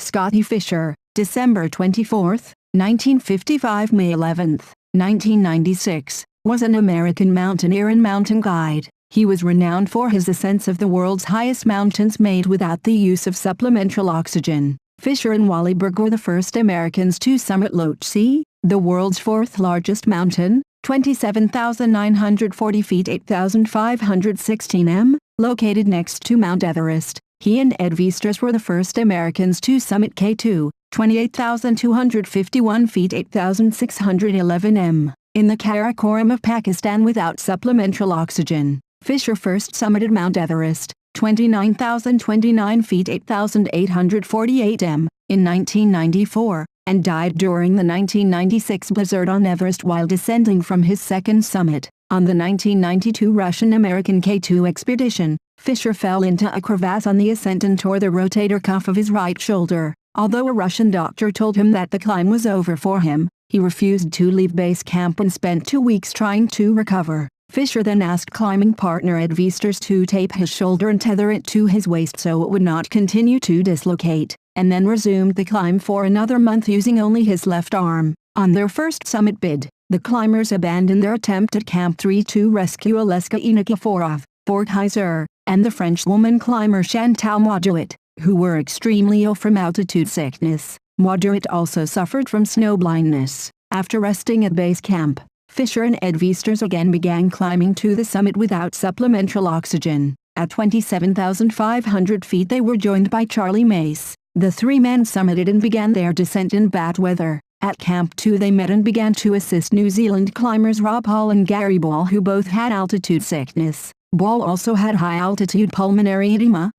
Scotty Fischer, December 24, 1955 – May 11, 1996, was an American mountaineer and mountain guide. He was renowned for his ascents of the world's highest mountains made without the use of supplemental oxygen. Fischer and Wally Berg were the first Americans to summit Lhotse, the world's fourth largest mountain, 27,940 feet 8,516 m, located next to Mount Everest. He and Ed Viesturs were the first Americans to summit K2, 28,251 feet 8,611 m, in the Karakoram of Pakistan without supplemental oxygen. Fischer first summited Mount Everest, 29,029 feet 8,848 m, in 1994, and died during the 1996 blizzard on Everest while descending from his second summit. On the 1992 Russian-American K2 expedition, Fischer fell into a crevasse on the ascent and tore the rotator cuff of his right shoulder. Although a Russian doctor told him that the climb was over for him, he refused to leave base camp and spent 2 weeks trying to recover. Fischer then asked climbing partner Ed Viesturs to tape his shoulder and tether it to his waist so it would not continue to dislocate, and then resumed the climb for another month using only his left arm. On their first summit bid, the climbers abandoned their attempt at Camp 3 to rescue Aleska Nikiforov, Fort Heiser, and the Frenchwoman climber Chantal Mauduit, who were extremely ill from altitude sickness. Mauduit also suffered from snow blindness. After resting at base camp, Fischer and Ed Viesturs again began climbing to the summit without supplemental oxygen. At 27,500 feet they were joined by Charlie Mace. The three men summited and began their descent in bad weather. At Camp 2 they met and began to assist New Zealand climbers Rob Hall and Gary Ball, who both had altitude sickness. Ball also had high-altitude pulmonary edema.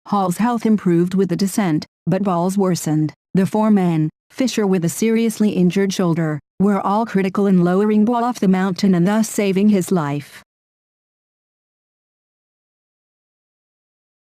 Hall's health improved with the descent, but Ball's worsened. The four men, Fischer with a seriously injured shoulder, were all critical in lowering Ball off the mountain and thus saving his life.